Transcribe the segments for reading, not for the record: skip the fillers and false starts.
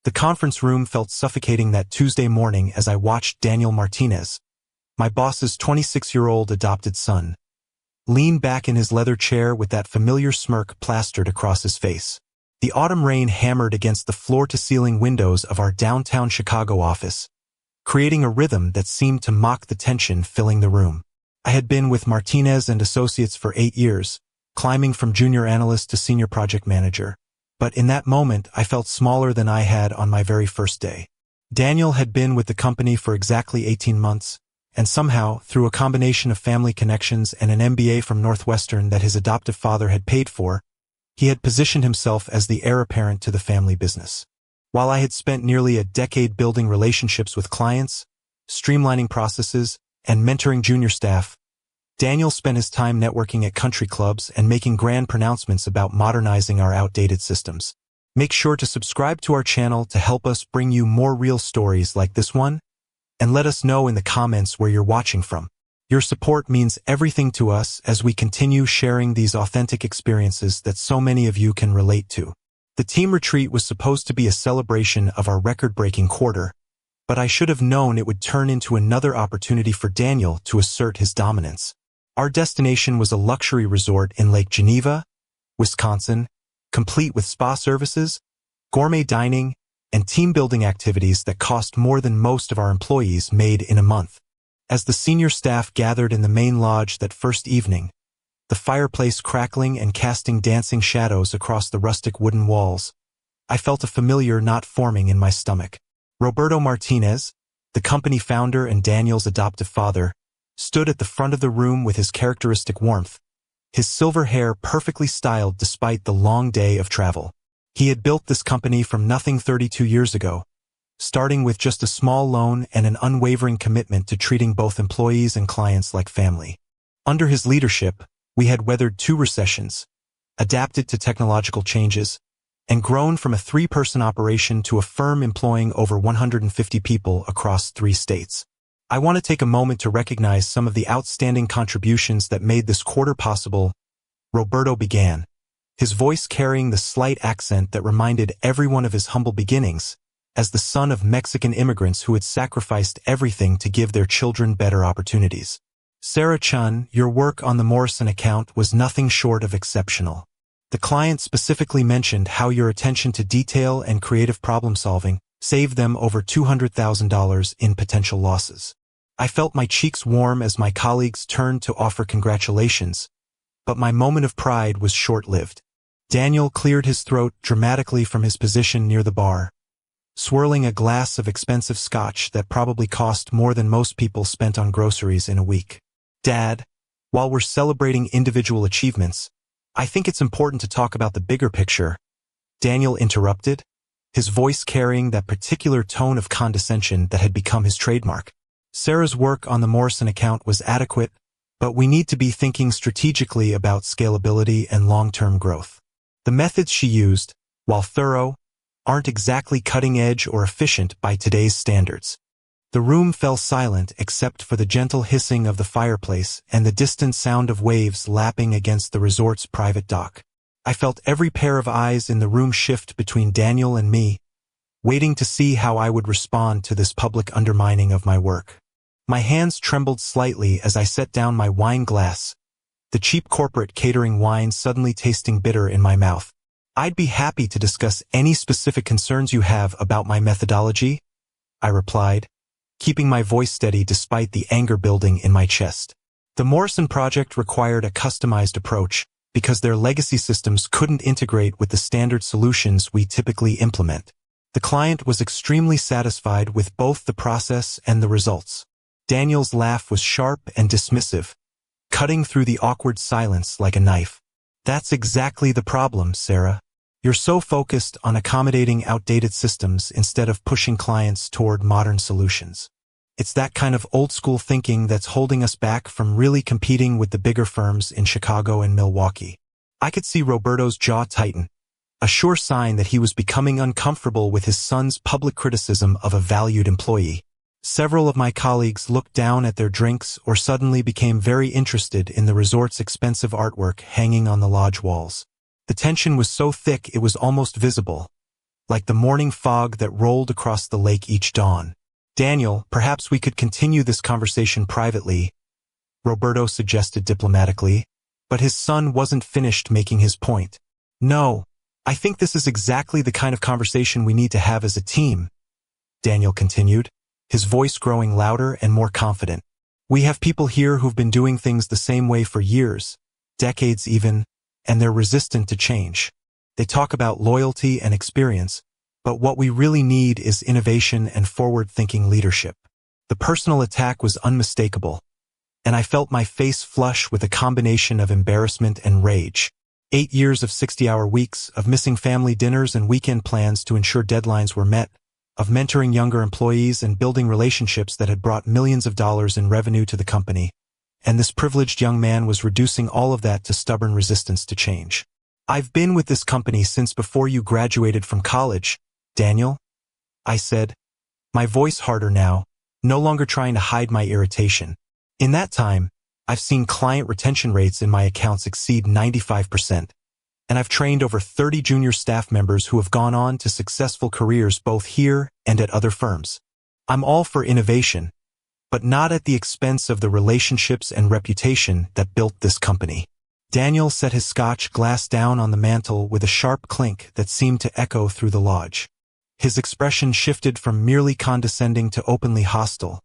The conference room felt suffocating that Tuesday morning as I watched Daniel Martinez, my boss's 26-year-old adopted son, lean back in his leather chair with that familiar smirk plastered across his face. The autumn rain hammered against the floor-to-ceiling windows of our downtown Chicago office, creating a rhythm that seemed to mock the tension filling the room. I had been with Martinez and Associates for 8 years, climbing from junior analyst to senior project manager. But in that moment, I felt smaller than I had on my very first day. Daniel had been with the company for exactly 18 months, and somehow, through a combination of family connections and an MBA from Northwestern that his adoptive father had paid for, he had positioned himself as the heir apparent to the family business. While I had spent nearly a decade building relationships with clients, streamlining processes, and mentoring junior staff, Daniel spent his time networking at country clubs and making grand pronouncements about modernizing our outdated systems. Make sure to subscribe to our channel to help us bring you more real stories like this one, and let us know in the comments where you're watching from. Your support means everything to us as we continue sharing these authentic experiences that so many of you can relate to. The team retreat was supposed to be a celebration of our record-breaking quarter, but I should have known it would turn into another opportunity for Daniel to assert his dominance. Our destination was a luxury resort in Lake Geneva, Wisconsin, complete with spa services, gourmet dining, and team-building activities that cost more than most of our employees made in a month. As the senior staff gathered in the main lodge that first evening, the fireplace crackling and casting dancing shadows across the rustic wooden walls, I felt a familiar knot forming in my stomach. Roberto Martinez, the company founder and Daniel's adoptive father, stood at the front of the room with his characteristic warmth, his silver hair perfectly styled despite the long day of travel. He had built this company from nothing 32 years ago, starting with just a small loan and an unwavering commitment to treating both employees and clients like family. Under his leadership, we had weathered 2 recessions, adapted to technological changes, and grown from a 3-person operation to a firm employing over 150 people across 3 states. I want to take a moment to recognize some of the outstanding contributions that made this quarter possible. Roberto began, his voice carrying the slight accent that reminded everyone of his humble beginnings, as the son of Mexican immigrants who had sacrificed everything to give their children better opportunities. Sarah Chun, your work on the Morrison account was nothing short of exceptional. The client specifically mentioned how your attention to detail and creative problem-solving saved them over $200,000 in potential losses. I felt my cheeks warm as my colleagues turned to offer congratulations, but my moment of pride was short-lived. Daniel cleared his throat dramatically from his position near the bar, swirling a glass of expensive scotch that probably cost more than most people spent on groceries in a week. Dad, while we're celebrating individual achievements, I think it's important to talk about the bigger picture. Daniel interrupted, his voice carrying that particular tone of condescension that had become his trademark. Sarah's work on the Morrison account was adequate, but we need to be thinking strategically about scalability and long-term growth. The methods she used, while thorough, aren't exactly cutting-edge or efficient by today's standards. The room fell silent except for the gentle hissing of the fireplace and the distant sound of waves lapping against the resort's private dock. I felt every pair of eyes in the room shift between Daniel and me, waiting to see how I would respond to this public undermining of my work. My hands trembled slightly as I set down my wine glass, the cheap corporate catering wine suddenly tasting bitter in my mouth. I'd be happy to discuss any specific concerns you have about my methodology, I replied, keeping my voice steady despite the anger building in my chest. The Morrison project required a customized approach because their legacy systems couldn't integrate with the standard solutions we typically implement. The client was extremely satisfied with both the process and the results. Daniel's laugh was sharp and dismissive, cutting through the awkward silence like a knife. That's exactly the problem, Sarah. You're so focused on accommodating outdated systems instead of pushing clients toward modern solutions. It's that kind of old-school thinking that's holding us back from really competing with the bigger firms in Chicago and Milwaukee. I could see Roberto's jaw tighten, a sure sign that he was becoming uncomfortable with his son's public criticism of a valued employee. Several of my colleagues looked down at their drinks or suddenly became very interested in the resort's expensive artwork hanging on the lodge walls. The tension was so thick it was almost visible, like the morning fog that rolled across the lake each dawn. Daniel, perhaps we could continue this conversation privately, Roberto suggested diplomatically, but his son wasn't finished making his point. No, I think this is exactly the kind of conversation we need to have as a team, Daniel continued, his voice growing louder and more confident. We have people here who've been doing things the same way for years, decades even, and they're resistant to change. They talk about loyalty and experience, but what we really need is innovation and forward-thinking leadership. The personal attack was unmistakable, and I felt my face flush with a combination of embarrassment and rage. 8 years of 60-hour weeks, of missing family dinners and weekend plans to ensure deadlines were met, of mentoring younger employees and building relationships that had brought millions of dollars in revenue to the company. And this privileged young man was reducing all of that to stubborn resistance to change. I've been with this company since before you graduated from college, Daniel, I said, my voice harder now, no longer trying to hide my irritation. In that time, I've seen client retention rates in my accounts exceed 95%, and I've trained over 30 junior staff members who have gone on to successful careers both here and at other firms. I'm all for innovation, but not at the expense of the relationships and reputation that built this company. Daniel set his scotch glass down on the mantel with a sharp clink that seemed to echo through the lodge. His expression shifted from merely condescending to openly hostile,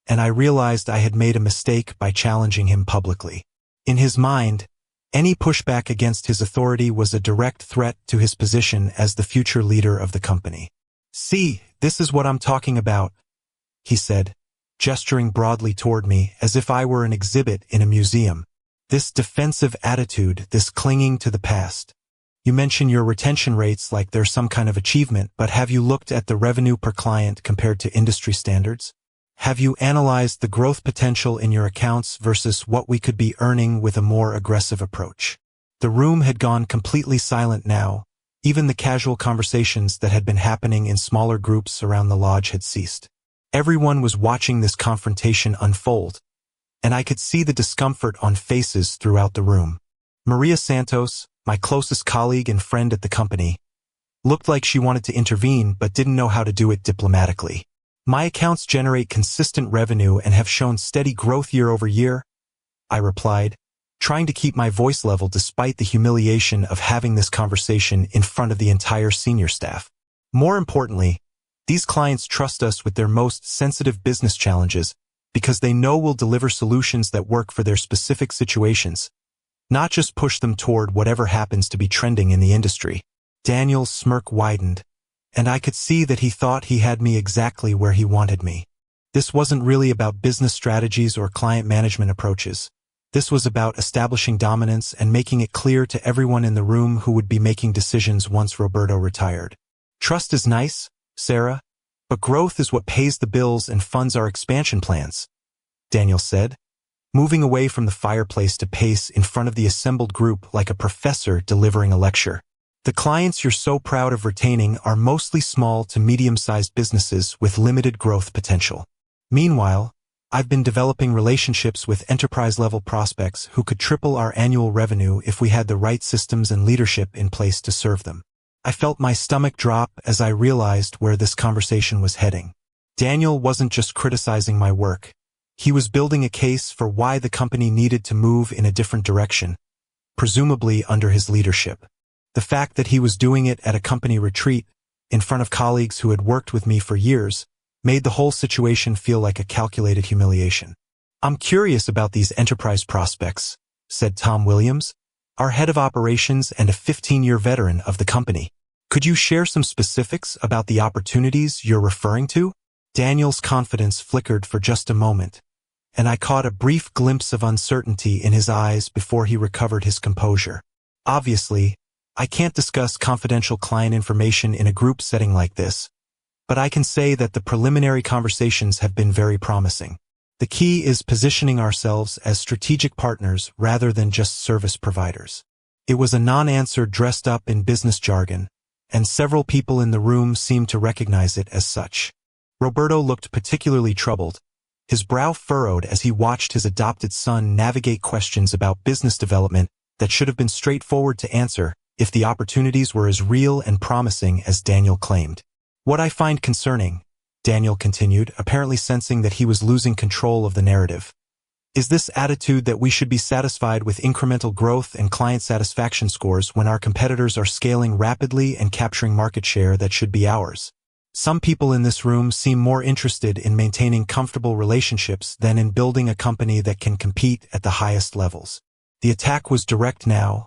and I realized I had made a mistake by challenging him publicly. In his mind, any pushback against his authority was a direct threat to his position as the future leader of the company. See, this is what I'm talking about, he said, gesturing broadly toward me as if I were an exhibit in a museum. This defensive attitude, this clinging to the past. You mention your retention rates like they're some kind of achievement, but have you looked at the revenue per client compared to industry standards? Have you analyzed the growth potential in your accounts versus what we could be earning with a more aggressive approach? The room had gone completely silent now. Even the casual conversations that had been happening in smaller groups around the lodge had ceased. Everyone was watching this confrontation unfold, and I could see the discomfort on faces throughout the room. Maria Santos, my closest colleague and friend at the company, looked like she wanted to intervene but didn't know how to do it diplomatically. My accounts generate consistent revenue and have shown steady growth year over year, I replied, trying to keep my voice level despite the humiliation of having this conversation in front of the entire senior staff. More importantly, these clients trust us with their most sensitive business challenges because they know we'll deliver solutions that work for their specific situations, not just push them toward whatever happens to be trending in the industry. Daniel's smirk widened, and I could see that he thought he had me exactly where he wanted me. This wasn't really about business strategies or client management approaches. This was about establishing dominance and making it clear to everyone in the room who would be making decisions once Roberto retired. Trust is nice, Sarah, but growth is what pays the bills and funds our expansion plans, Daniel said, moving away from the fireplace to pace in front of the assembled group like a professor delivering a lecture. The clients you're so proud of retaining are mostly small to medium-sized businesses with limited growth potential. Meanwhile, I've been developing relationships with enterprise-level prospects who could triple our annual revenue if we had the right systems and leadership in place to serve them. I felt my stomach drop as I realized where this conversation was heading. Daniel wasn't just criticizing my work. He was building a case for why the company needed to move in a different direction, presumably under his leadership. The fact that he was doing it at a company retreat, in front of colleagues who had worked with me for years, made the whole situation feel like a calculated humiliation. I'm curious about these enterprise prospects, said Tom Williams, our head of operations and a 15-year veteran of the company. Could you share some specifics about the opportunities you're referring to? Daniel's confidence flickered for just a moment, and I caught a brief glimpse of uncertainty in his eyes before he recovered his composure. Obviously, I can't discuss confidential client information in a group setting like this, but I can say that the preliminary conversations have been very promising. The key is positioning ourselves as strategic partners rather than just service providers. It was a non-answer dressed up in business jargon, and several people in the room seemed to recognize it as such. Roberto looked particularly troubled, his brow furrowed as he watched his adopted son navigate questions about business development that should have been straightforward to answer if the opportunities were as real and promising as Daniel claimed. What I find concerning, Daniel continued, apparently sensing that he was losing control of the narrative, is this attitude that we should be satisfied with incremental growth and client satisfaction scores when our competitors are scaling rapidly and capturing market share that should be ours. Some people in this room seem more interested in maintaining comfortable relationships than in building a company that can compete at the highest levels. The attack was direct now,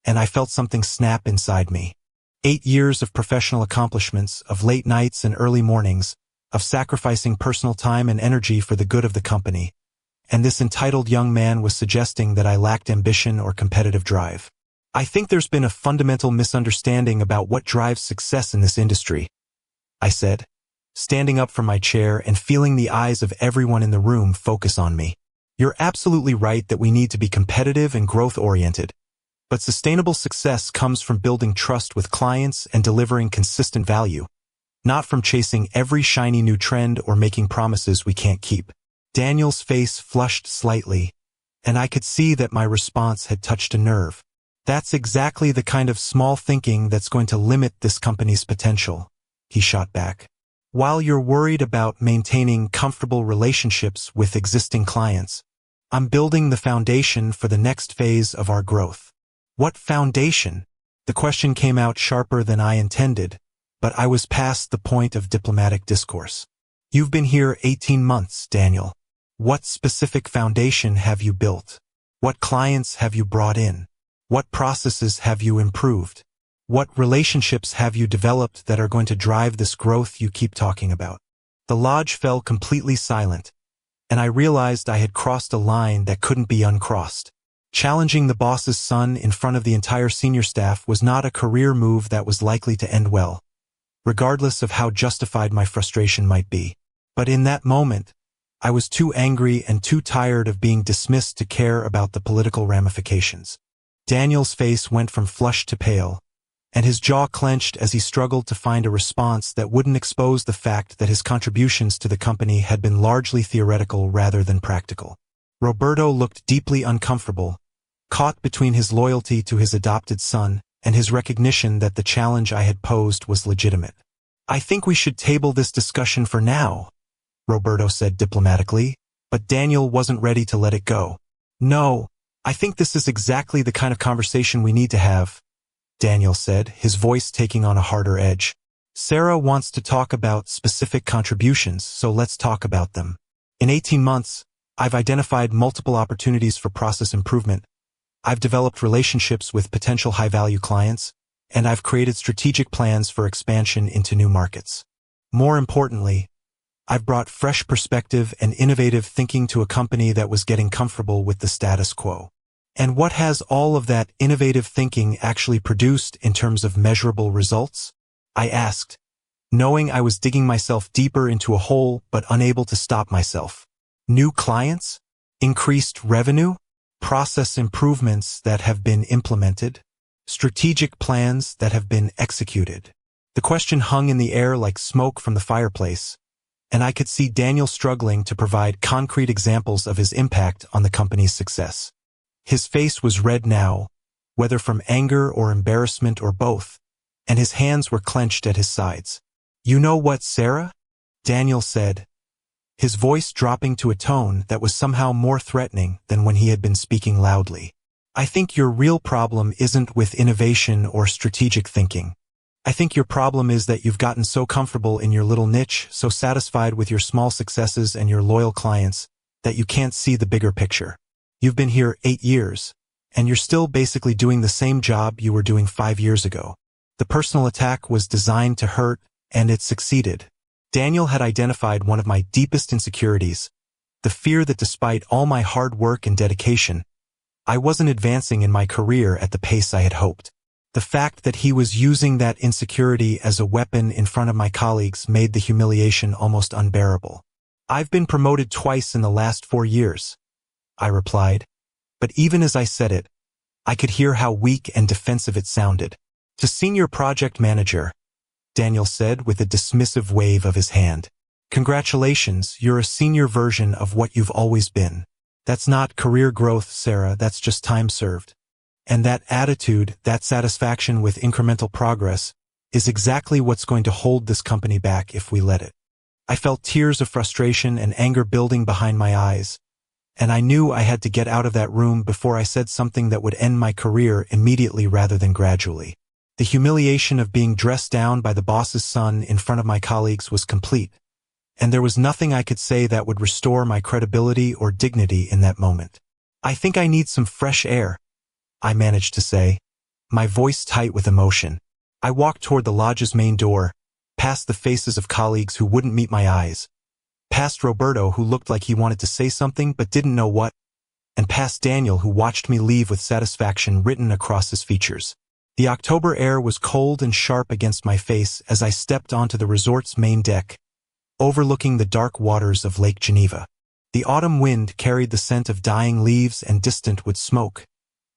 and I felt something snap inside me. 8 years of professional accomplishments, of late nights and early mornings, of sacrificing personal time and energy for the good of the company. And this entitled young man was suggesting that I lacked ambition or competitive drive. I think there's been a fundamental misunderstanding about what drives success in this industry, I said, standing up from my chair and feeling the eyes of everyone in the room focus on me. You're absolutely right that we need to be competitive and growth-oriented, but sustainable success comes from building trust with clients and delivering consistent value, not from chasing every shiny new trend or making promises we can't keep. Daniel's face flushed slightly, and I could see that my response had touched a nerve. That's exactly the kind of small thinking that's going to limit this company's potential, he shot back. While you're worried about maintaining comfortable relationships with existing clients, I'm building the foundation for the next phase of our growth. What foundation? The question came out sharper than I intended, but I was past the point of diplomatic discourse. You've been here 18 months, Daniel. What specific foundation have you built? What clients have you brought in? What processes have you improved? What relationships have you developed that are going to drive this growth you keep talking about? The lodge fell completely silent, and I realized I had crossed a line that couldn't be uncrossed. Challenging the boss's son in front of the entire senior staff was not a career move that was likely to end well, regardless of how justified my frustration might be. But in that moment, I was too angry and too tired of being dismissed to care about the political ramifications. Daniel's face went from flushed to pale, and his jaw clenched as he struggled to find a response that wouldn't expose the fact that his contributions to the company had been largely theoretical rather than practical. Roberto looked deeply uncomfortable, caught between his loyalty to his adopted son and his recognition that the challenge I had posed was legitimate. I think we should table this discussion for now, Roberto said diplomatically, but Daniel wasn't ready to let it go. No, I think this is exactly the kind of conversation we need to have, Daniel said, his voice taking on a harder edge. Sarah wants to talk about specific contributions, so let's talk about them. In 18 months, I've identified multiple opportunities for process improvement. I've developed relationships with potential high-value clients, and I've created strategic plans for expansion into new markets. More importantly, I've brought fresh perspective and innovative thinking to a company that was getting comfortable with the status quo. And what has all of that innovative thinking actually produced in terms of measurable results? I asked, knowing I was digging myself deeper into a hole but unable to stop myself. New clients? Increased revenue? Process improvements that have been implemented? Strategic plans that have been executed? The question hung in the air like smoke from the fireplace, and I could see Daniel struggling to provide concrete examples of his impact on the company's success. His face was red now, whether from anger or embarrassment or both, and his hands were clenched at his sides. You know what, Sarah? Daniel said, his voice dropping to a tone that was somehow more threatening than when he had been speaking loudly. I think your real problem isn't with innovation or strategic thinking. I think your problem is that you've gotten so comfortable in your little niche, so satisfied with your small successes and your loyal clients, that you can't see the bigger picture. You've been here 8 years, and you're still basically doing the same job you were doing 5 years ago. The personal attack was designed to hurt, and it succeeded. Daniel had identified one of my deepest insecurities, the fear that despite all my hard work and dedication, I wasn't advancing in my career at the pace I had hoped. The fact that he was using that insecurity as a weapon in front of my colleagues made the humiliation almost unbearable. I've been promoted twice in the last 4 years, I replied, but even as I said it, I could hear how weak and defensive it sounded. To senior project manager, Daniel said with a dismissive wave of his hand. Congratulations, you're a senior version of what you've always been. That's not career growth, Sarah, that's just time served. And that attitude, that satisfaction with incremental progress, is exactly what's going to hold this company back if we let it. I felt tears of frustration and anger building behind my eyes, and I knew I had to get out of that room before I said something that would end my career immediately rather than gradually. The humiliation of being dressed down by the boss's son in front of my colleagues was complete, and there was nothing I could say that would restore my credibility or dignity in that moment. "I think I need some fresh air," I managed to say, my voice tight with emotion. I walked toward the lodge's main door, past the faces of colleagues who wouldn't meet my eyes, past Roberto who looked like he wanted to say something but didn't know what, and past Daniel who watched me leave with satisfaction written across his features. The October air was cold and sharp against my face as I stepped onto the resort's main deck, overlooking the dark waters of Lake Geneva. The autumn wind carried the scent of dying leaves and distant wood smoke,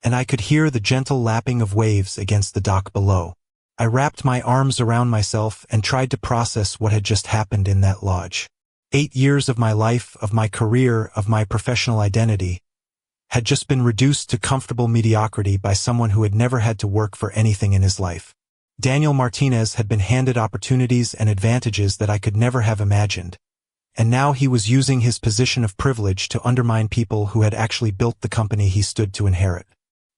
and I could hear the gentle lapping of waves against the dock below. I wrapped my arms around myself and tried to process what had just happened in that lodge. 8 years of my life, of my career, of my professional identity, had just been reduced to comfortable mediocrity by someone who had never had to work for anything in his life. Daniel Martinez had been handed opportunities and advantages that I could never have imagined, and now he was using his position of privilege to undermine people who had actually built the company he stood to inherit.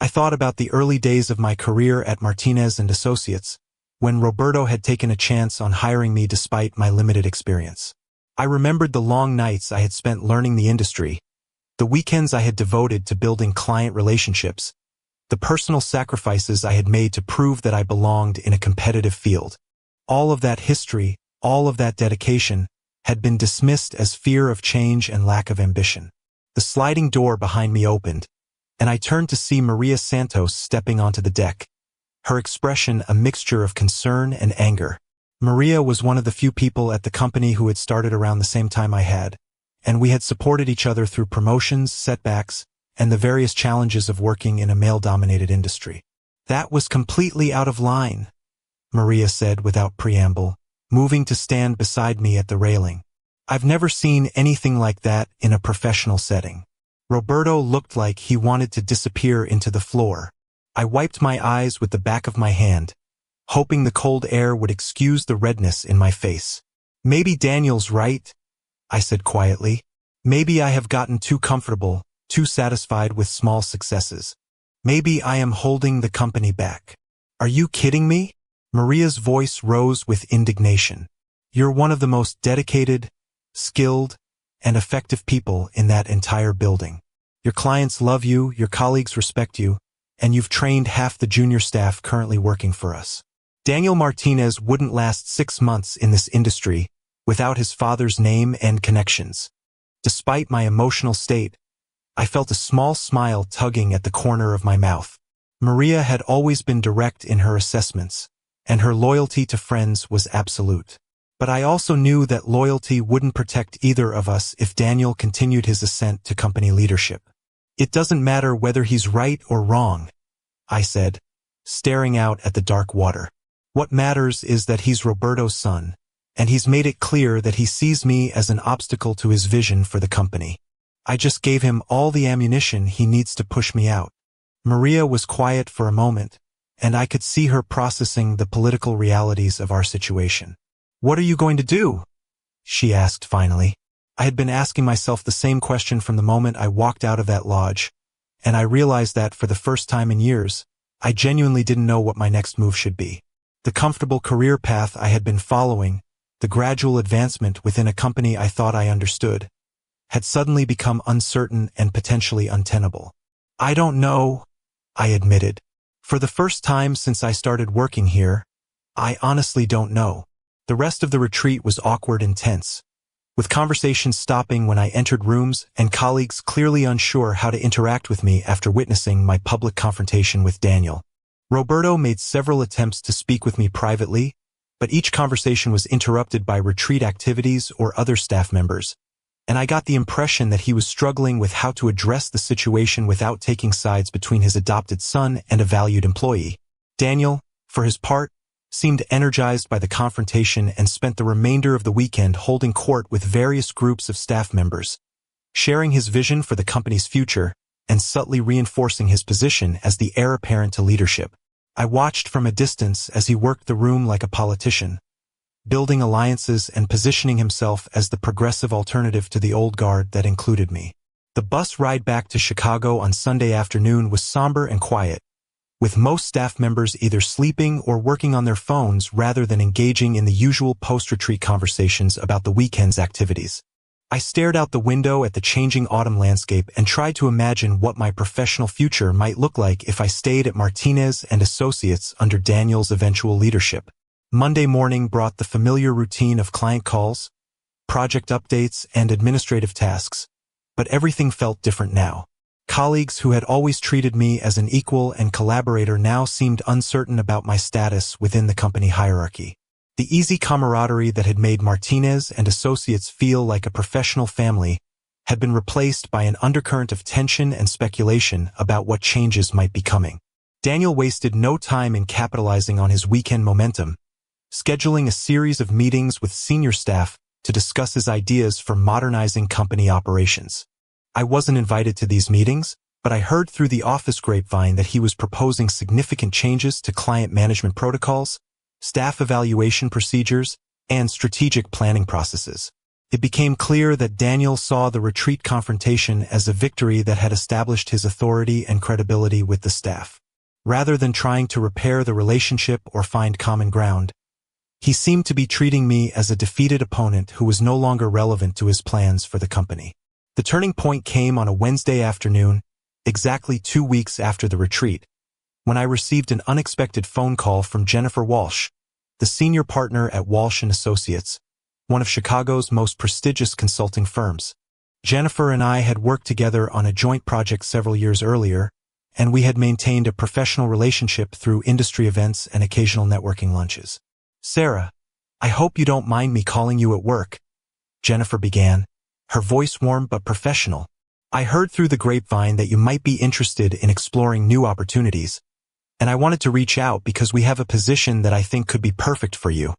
I thought about the early days of my career at Martinez and Associates, when Roberto had taken a chance on hiring me despite my limited experience. I remembered the long nights I had spent learning the industry, the weekends I had devoted to building client relationships, the personal sacrifices I had made to prove that I belonged in a competitive field. All of that history, all of that dedication, had been dismissed as fear of change and lack of ambition. The sliding door behind me opened, and I turned to see Maria Santos stepping onto the deck, her expression a mixture of concern and anger. Maria was one of the few people at the company who had started around the same time I had, and we had supported each other through promotions, setbacks, and the various challenges of working in a male-dominated industry. "That was completely out of line," Maria said without preamble, moving to stand beside me at the railing. "I've never seen anything like that in a professional setting." Roberto looked like he wanted to disappear into the floor. I wiped my eyes with the back of my hand, hoping the cold air would excuse the redness in my face. "Maybe Daniel's right," I said quietly. "Maybe I have gotten too comfortable, too satisfied with small successes. Maybe I am holding the company back." "Are you kidding me?" Maria's voice rose with indignation. "You're one of the most dedicated, skilled, and effective people in that entire building. Your clients love you, your colleagues respect you, and you've trained half the junior staff currently working for us. Daniel Martinez wouldn't last 6 months in this industry without his father's name and connections." Despite my emotional state, I felt a small smile tugging at the corner of my mouth. Maria had always been direct in her assessments, and her loyalty to friends was absolute. But I also knew that loyalty wouldn't protect either of us if Daniel continued his ascent to company leadership. "It doesn't matter whether he's right or wrong," I said, staring out at the dark water. "What matters is that he's Roberto's son, and he's made it clear that he sees me as an obstacle to his vision for the company. I just gave him all the ammunition he needs to push me out." Maria was quiet for a moment, and I could see her processing the political realities of our situation. "What are you going to do?" she asked finally. I had been asking myself the same question from the moment I walked out of that lodge, and I realized that for the first time in years, I genuinely didn't know what my next move should be. The comfortable career path I had been following, the gradual advancement within a company I thought I understood, had suddenly become uncertain and potentially untenable. "I don't know," I admitted. "For the first time since I started working here, I honestly don't know." The rest of the retreat was awkward and tense, with conversations stopping when I entered rooms and colleagues clearly unsure how to interact with me after witnessing my public confrontation with Daniel. Roberto made several attempts to speak with me privately, but each conversation was interrupted by retreat activities or other staff members, and I got the impression that he was struggling with how to address the situation without taking sides between his adopted son and a valued employee. Daniel, for his part, seemed energized by the confrontation and spent the remainder of the weekend holding court with various groups of staff members, sharing his vision for the company's future and subtly reinforcing his position as the heir apparent to leadership. I watched from a distance as he worked the room like a politician, building alliances and positioning himself as the progressive alternative to the old guard that included me. The bus ride back to Chicago on Sunday afternoon was somber and quiet, with most staff members either sleeping or working on their phones rather than engaging in the usual post-retreat conversations about the weekend's activities. I stared out the window at the changing autumn landscape and tried to imagine what my professional future might look like if I stayed at Martinez and Associates under Daniel's eventual leadership. Monday morning brought the familiar routine of client calls, project updates, and administrative tasks, but everything felt different now. Colleagues who had always treated me as an equal and collaborator now seemed uncertain about my status within the company hierarchy. The easy camaraderie that had made Martinez and Associates feel like a professional family had been replaced by an undercurrent of tension and speculation about what changes might be coming. Daniel wasted no time in capitalizing on his weekend momentum, scheduling a series of meetings with senior staff to discuss his ideas for modernizing company operations. I wasn't invited to these meetings, but I heard through the office grapevine that he was proposing significant changes to client management protocols, staff evaluation procedures, and strategic planning processes. It became clear that Daniel saw the retreat confrontation as a victory that had established his authority and credibility with the staff. Rather than trying to repair the relationship or find common ground, he seemed to be treating me as a defeated opponent who was no longer relevant to his plans for the company. The turning point came on a Wednesday afternoon, exactly 2 weeks after the retreat, when I received an unexpected phone call from Jennifer Walsh, the senior partner at Walsh & Associates, one of Chicago's most prestigious consulting firms. Jennifer and I had worked together on a joint project several years earlier, and we had maintained a professional relationship through industry events and occasional networking lunches. "Sarah, I hope you don't mind me calling you at work," Jennifer began, her voice warm but professional. "I heard through the grapevine that you might be interested in exploring new opportunities, and I wanted to reach out because we have a position that I think could be perfect for you."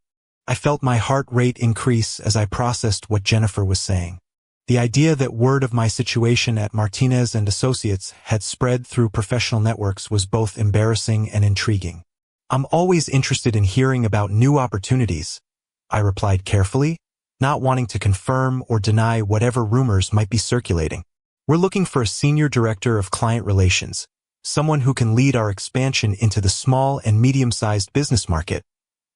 I felt my heart rate increase as I processed what Jennifer was saying. The idea that word of my situation at Martinez and Associates had spread through professional networks was both embarrassing and intriguing. "I'm always interested in hearing about new opportunities," I replied carefully, not wanting to confirm or deny whatever rumors might be circulating. "We're looking for a senior director of client relations, someone who can lead our expansion into the small and medium-sized business market,"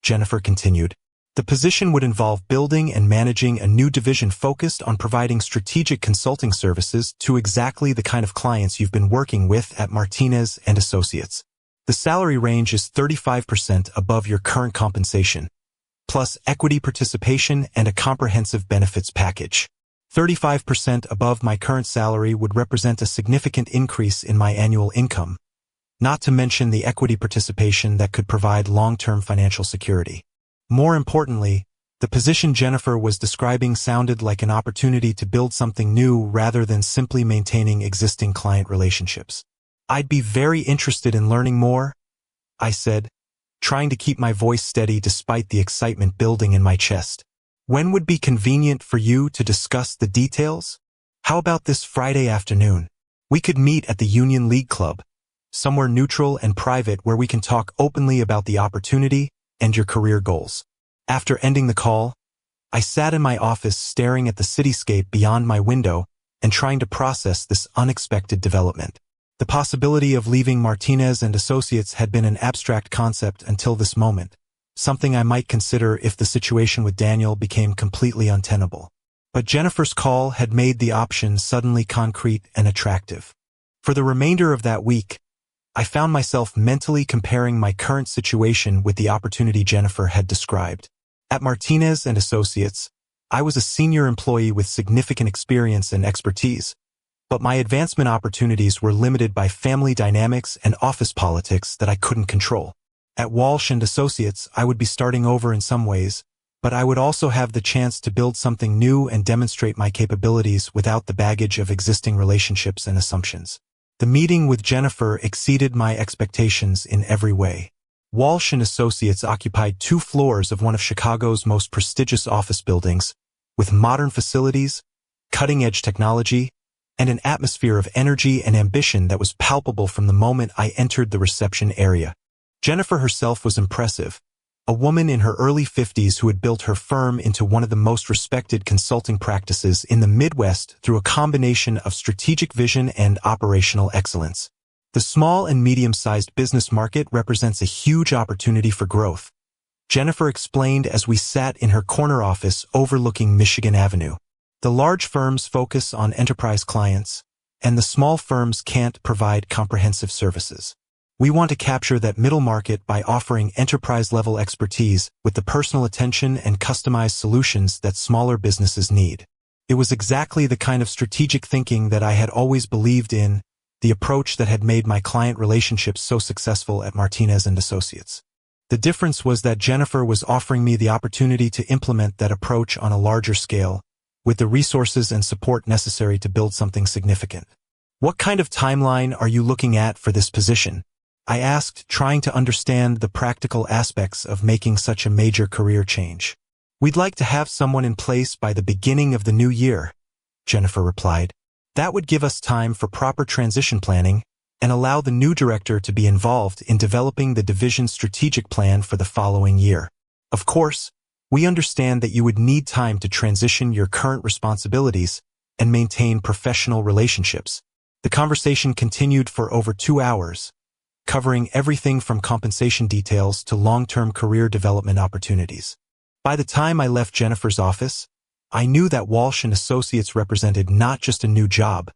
Jennifer continued. "The position would involve building and managing a new division focused on providing strategic consulting services to exactly the kind of clients you've been working with at Martinez and Associates. The salary range is 35% above your current compensation, plus equity participation and a comprehensive benefits package. 35% above my current salary would represent a significant increase in my annual income, not to mention the equity participation that could provide long-term financial security. More importantly, the position Jennifer was describing sounded like an opportunity to build something new rather than simply maintaining existing client relationships. I'd be very interested in learning more, I said, trying to keep my voice steady despite the excitement building in my chest. When would be convenient for you to discuss the details? How about this Friday afternoon? We could meet at the Union League Club, somewhere neutral and private where we can talk openly about the opportunity and your career goals. After ending the call, I sat in my office staring at the cityscape beyond my window and trying to process this unexpected development. The possibility of leaving Martinez and Associates had been an abstract concept until this moment, something I might consider if the situation with Daniel became completely untenable. But Jennifer's call had made the option suddenly concrete and attractive. For the remainder of that week, I found myself mentally comparing my current situation with the opportunity Jennifer had described. At Martinez and Associates, I was a senior employee with significant experience and expertise, but my advancement opportunities were limited by family dynamics and office politics that I couldn't control. At Walsh & Associates, I would be starting over in some ways, but I would also have the chance to build something new and demonstrate my capabilities without the baggage of existing relationships and assumptions. The meeting with Jennifer exceeded my expectations in every way. Walsh & Associates occupied 2 floors of one of Chicago's most prestigious office buildings, with modern facilities, cutting-edge technology, and an atmosphere of energy and ambition that was palpable from the moment I entered the reception area. Jennifer herself was impressive, a woman in her early 50s who had built her firm into one of the most respected consulting practices in the Midwest through a combination of strategic vision and operational excellence. The small and medium-sized business market represents a huge opportunity for growth, Jennifer explained as we sat in her corner office overlooking Michigan Avenue. The large firms focus on enterprise clients, and the small firms can't provide comprehensive services. We want to capture that middle market by offering enterprise-level expertise with the personal attention and customized solutions that smaller businesses need. It was exactly the kind of strategic thinking that I had always believed in, the approach that had made my client relationships so successful at Martinez & Associates. The difference was that Jennifer was offering me the opportunity to implement that approach on a larger scale, with the resources and support necessary to build something significant. What kind of timeline are you looking at for this position? I asked, trying to understand the practical aspects of making such a major career change. We'd like to have someone in place by the beginning of the new year, Jennifer replied. That would give us time for proper transition planning and allow the new director to be involved in developing the division's strategic plan for the following year. Of course, we understand that you would need time to transition your current responsibilities and maintain professional relationships. The conversation continued for over 2 hours, covering everything from compensation details to long-term career development opportunities. By the time I left Jennifer's office, I knew that Walsh & Associates represented not just a new job,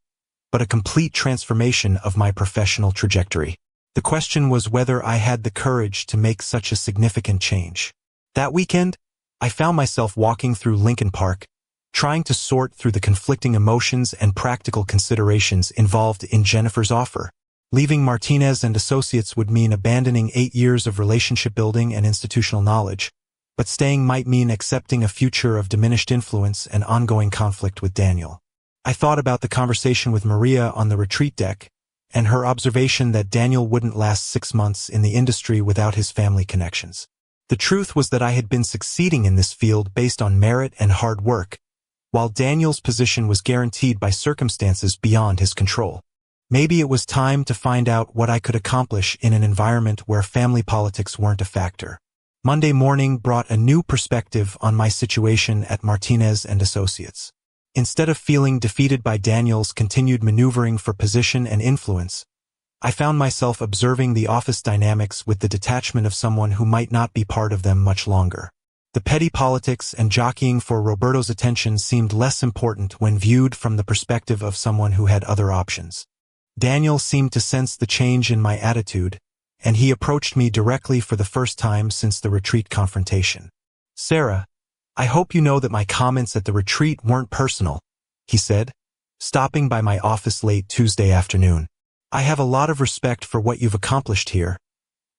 but a complete transformation of my professional trajectory. The question was whether I had the courage to make such a significant change. That weekend, I found myself walking through Lincoln Park, trying to sort through the conflicting emotions and practical considerations involved in Jennifer's offer. Leaving Martinez & Associates would mean abandoning 8 years of relationship building and institutional knowledge, but staying might mean accepting a future of diminished influence and ongoing conflict with Daniel. I thought about the conversation with Maria on the retreat deck, and her observation that Daniel wouldn't last 6 months in the industry without his family connections. The truth was that I had been succeeding in this field based on merit and hard work, while Daniel's position was guaranteed by circumstances beyond his control. Maybe it was time to find out what I could accomplish in an environment where family politics weren't a factor. Monday morning brought a new perspective on my situation at Martinez & Associates. Instead of feeling defeated by Daniel's continued maneuvering for position and influence, I found myself observing the office dynamics with the detachment of someone who might not be part of them much longer. The petty politics and jockeying for Roberto's attention seemed less important when viewed from the perspective of someone who had other options. Daniel seemed to sense the change in my attitude, and he approached me directly for the first time since the retreat confrontation. "Sarah, I hope you know that my comments at the retreat weren't personal," he said, stopping by my office late Tuesday afternoon. "I have a lot of respect for what you've accomplished here,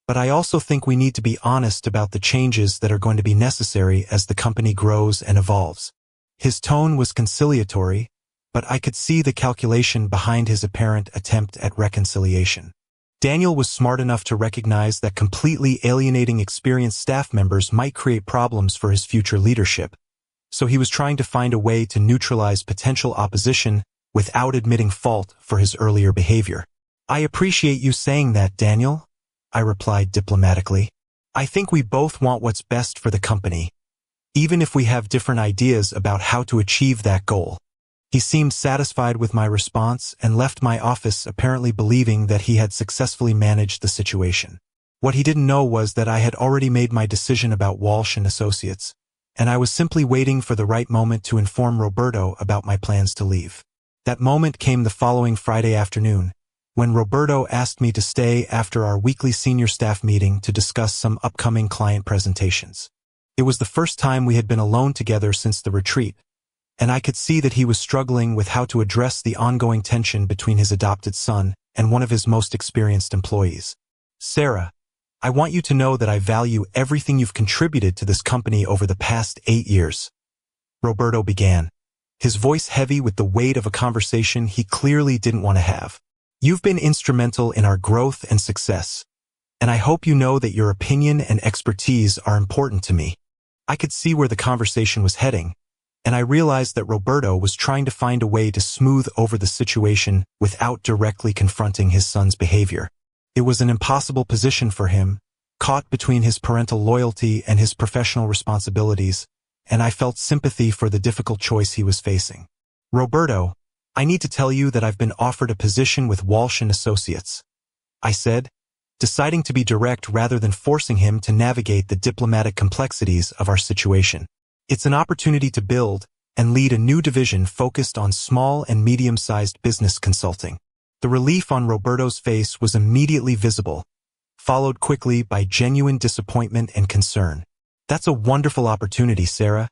but I also think we need to be honest about the changes that are going to be necessary as the company grows and evolves." His tone was conciliatory, but I could see the calculation behind his apparent attempt at reconciliation. Daniel was smart enough to recognize that completely alienating experienced staff members might create problems for his future leadership, so he was trying to find a way to neutralize potential opposition without admitting fault for his earlier behavior. "I appreciate you saying that, Daniel," I replied diplomatically. "I think we both want what's best for the company, even if we have different ideas about how to achieve that goal." He seemed satisfied with my response and left my office apparently believing that he had successfully managed the situation. What he didn't know was that I had already made my decision about Walsh & Associates, and I was simply waiting for the right moment to inform Roberto about my plans to leave. That moment came the following Friday afternoon, when Roberto asked me to stay after our weekly senior staff meeting to discuss some upcoming client presentations. It was the first time we had been alone together since the retreat, and I could see that he was struggling with how to address the ongoing tension between his adopted son and one of his most experienced employees. "Sarah, I want you to know that I value everything you've contributed to this company over the past 8 years," Roberto began, his voice heavy with the weight of a conversation he clearly didn't want to have. "You've been instrumental in our growth and success, and I hope you know that your opinion and expertise are important to me." I could see where the conversation was heading, and I realized that Roberto was trying to find a way to smooth over the situation without directly confronting his son's behavior. It was an impossible position for him, caught between his parental loyalty and his professional responsibilities, and I felt sympathy for the difficult choice he was facing. "Roberto, I need to tell you that I've been offered a position with Walsh & Associates," I said, deciding to be direct rather than forcing him to navigate the diplomatic complexities of our situation. "It's an opportunity to build and lead a new division focused on small and medium-sized business consulting." The relief on Roberto's face was immediately visible, followed quickly by genuine disappointment and concern. "That's a wonderful opportunity, Sarah,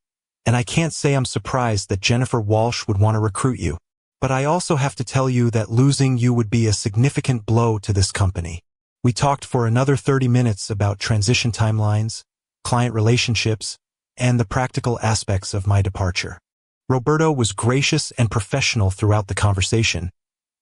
and I can't say I'm surprised that Jennifer Walsh would want to recruit you. But I also have to tell you that losing you would be a significant blow to this company." We talked for another 30 minutes about transition timelines, client relationships, and the practical aspects of my departure. Roberto was gracious and professional throughout the conversation,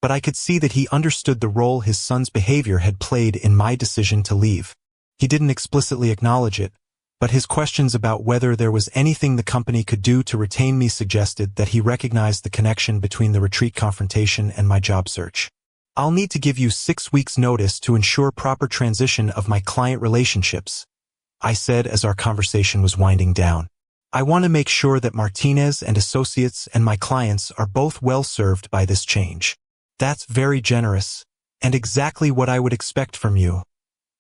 but I could see that he understood the role his son's behavior had played in my decision to leave. He didn't explicitly acknowledge it, but his questions about whether there was anything the company could do to retain me suggested that he recognized the connection between the retreat confrontation and my job search. "I'll need to give you 6 weeks' notice to ensure proper transition of my client relationships," I said as our conversation was winding down. "I want to make sure that Martinez and Associates and my clients are both well served by this change." "That's very generous, and exactly what I would expect from you,"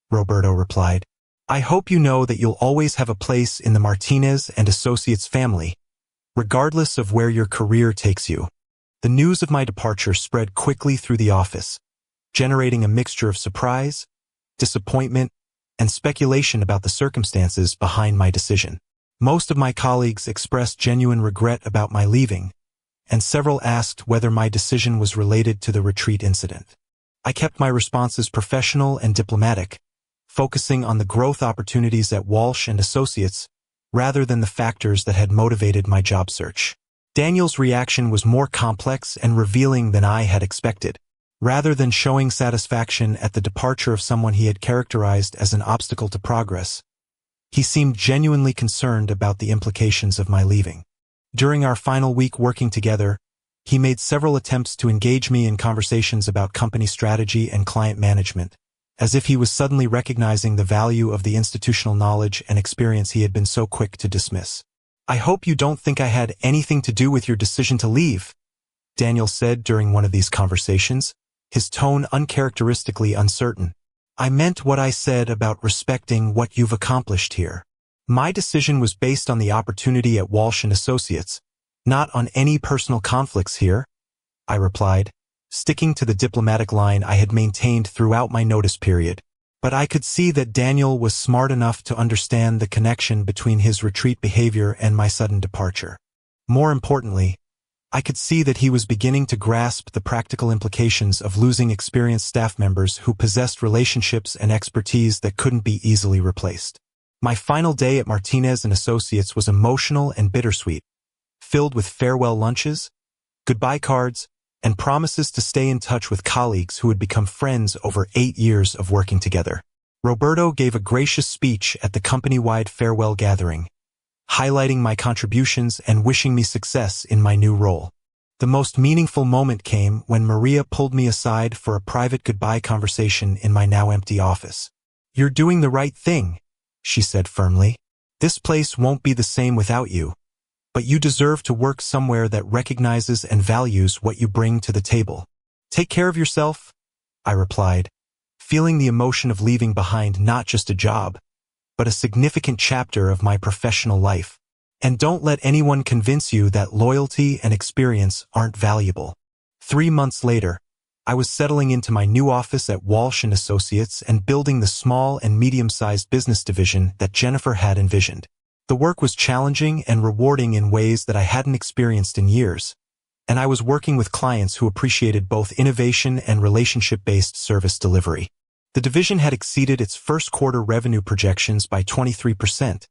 Roberto replied. "I hope you know that you'll always have a place in the Martinez and Associates family, regardless of where your career takes you." The news of my departure spread quickly through the office, generating a mixture of surprise, disappointment, and speculation about the circumstances behind my decision. Most of my colleagues expressed genuine regret about my leaving, and several asked whether my decision was related to the retreat incident. I kept my responses professional and diplomatic, focusing on the growth opportunities at Walsh & Associates rather than the factors that had motivated my job search. Daniel's reaction was more complex and revealing than I had expected. Rather than showing satisfaction at the departure of someone he had characterized as an obstacle to progress, he seemed genuinely concerned about the implications of my leaving. During our final week working together, he made several attempts to engage me in conversations about company strategy and client management, as if he was suddenly recognizing the value of the institutional knowledge and experience he had been so quick to dismiss. "I hope you don't think I had anything to do with your decision to leave," Daniel said during one of these conversations, his tone uncharacteristically uncertain. "I meant what I said about respecting what you've accomplished here. My decision was based on the opportunity at Walsh & Associates, not on any personal conflicts here," I replied, sticking to the diplomatic line I had maintained throughout my notice period. But I could see that Daniel was smart enough to understand the connection between his retreat behavior and my sudden departure. More importantly, I could see that he was beginning to grasp the practical implications of losing experienced staff members who possessed relationships and expertise that couldn't be easily replaced. My final day at Martinez & Associates was emotional and bittersweet, filled with farewell lunches, goodbye cards, and promises to stay in touch with colleagues who had become friends over 8 years of working together. Roberto gave a gracious speech at the company-wide farewell gathering, highlighting my contributions and wishing me success in my new role. The most meaningful moment came when Maria pulled me aside for a private goodbye conversation in my now empty office. "You're doing the right thing," she said firmly. "This place won't be the same without you, but you deserve to work somewhere that recognizes and values what you bring to the table. Take care of yourself," I replied, feeling the emotion of leaving behind not just a job, but a significant chapter of my professional life. "And don't let anyone convince you that loyalty and experience aren't valuable." 3 months later, I was settling into my new office at Walsh & Associates and building the small and medium-sized business division that Jennifer had envisioned. The work was challenging and rewarding in ways that I hadn't experienced in years, and I was working with clients who appreciated both innovation and relationship-based service delivery. The division had exceeded its first quarter revenue projections by 23%,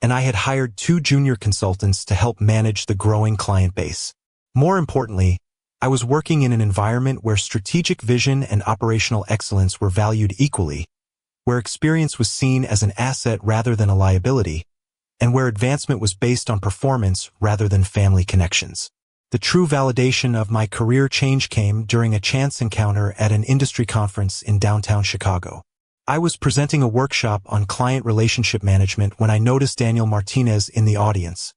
and I had hired 2 junior consultants to help manage the growing client base. More importantly, I was working in an environment where strategic vision and operational excellence were valued equally, where experience was seen as an asset rather than a liability, and where advancement was based on performance rather than family connections. The true validation of my career change came during a chance encounter at an industry conference in downtown Chicago. I was presenting a workshop on client relationship management when I noticed Daniel Martinez in the audience,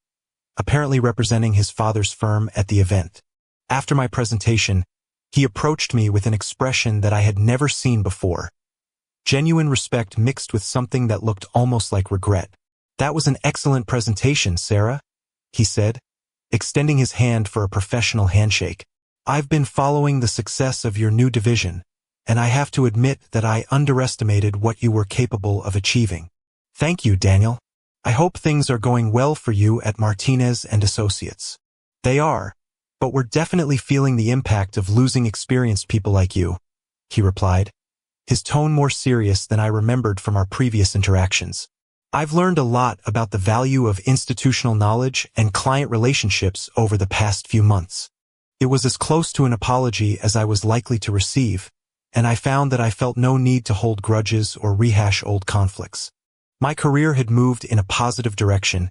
apparently representing his father's firm at the event. After my presentation, he approached me with an expression that I had never seen before. Genuine respect mixed with something that looked almost like regret. "That was an excellent presentation, Sarah," he said, extending his hand for a professional handshake. "I've been following the success of your new division, and I have to admit that I underestimated what you were capable of achieving." "Thank you, Daniel. I hope things are going well for you at Martinez and Associates." "They are, but we're definitely feeling the impact of losing experienced people like you," he replied, his tone more serious than I remembered from our previous interactions. "I've learned a lot about the value of institutional knowledge and client relationships over the past few months." It was as close to an apology as I was likely to receive, and I found that I felt no need to hold grudges or rehash old conflicts. My career had moved in a positive direction,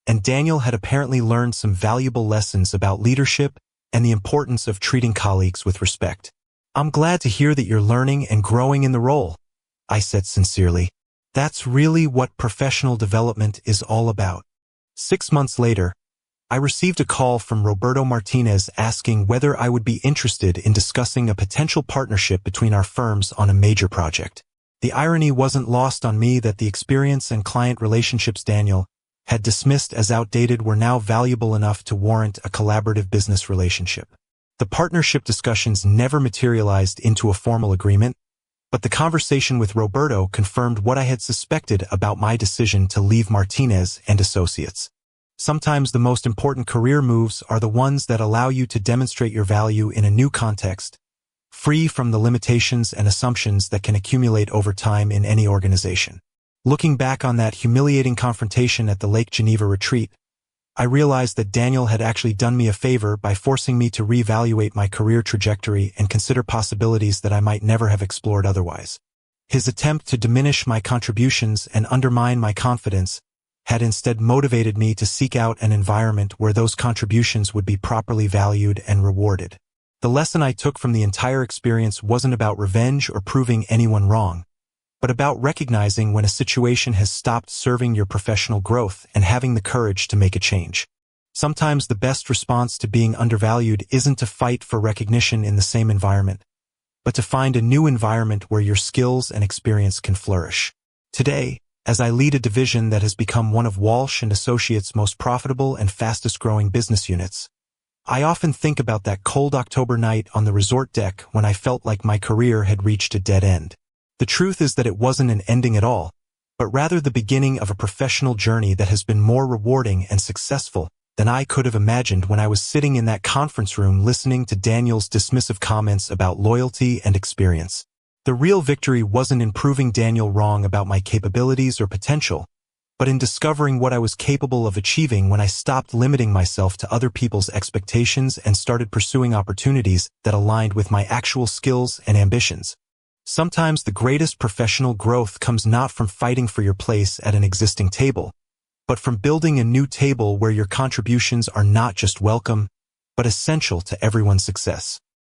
and Daniel had apparently learned some valuable lessons about leadership and the importance of treating colleagues with respect. "I'm glad to hear that you're learning and growing in the role," I said sincerely. "That's really what professional development is all about." 6 months later, I received a call from Roberto Martinez asking whether I would be interested in discussing a potential partnership between our firms on a major project. The irony wasn't lost on me that the experience and client relationships Daniel had dismissed as outdated were now valuable enough to warrant a collaborative business relationship. The partnership discussions never materialized into a formal agreement, but the conversation with Roberto confirmed what I had suspected about my decision to leave Martinez and Associates. Sometimes the most important career moves are the ones that allow you to demonstrate your value in a new context, free from the limitations and assumptions that can accumulate over time in any organization. Looking back on that humiliating confrontation at the Lake Geneva retreat, I realized that Daniel had actually done me a favor by forcing me to reevaluate my career trajectory and consider possibilities that I might never have explored otherwise. His attempt to diminish my contributions and undermine my confidence had instead motivated me to seek out an environment where those contributions would be properly valued and rewarded. The lesson I took from the entire experience wasn't about revenge or proving anyone wrong, but about recognizing when a situation has stopped serving your professional growth and having the courage to make a change. Sometimes the best response to being undervalued isn't to fight for recognition in the same environment, but to find a new environment where your skills and experience can flourish. Today, as I lead a division that has become one of Walsh & Associates' most profitable and fastest-growing business units, I often think about that cold October night on the resort deck when I felt like my career had reached a dead end. The truth is that it wasn't an ending at all, but rather the beginning of a professional journey that has been more rewarding and successful than I could have imagined when I was sitting in that conference room listening to Daniel's dismissive comments about loyalty and experience. The real victory wasn't in proving Daniel wrong about my capabilities or potential, but in discovering what I was capable of achieving when I stopped limiting myself to other people's expectations and started pursuing opportunities that aligned with my actual skills and ambitions. Sometimes the greatest professional growth comes not from fighting for your place at an existing table, but from building a new table where your contributions are not just welcome, but essential to everyone's success.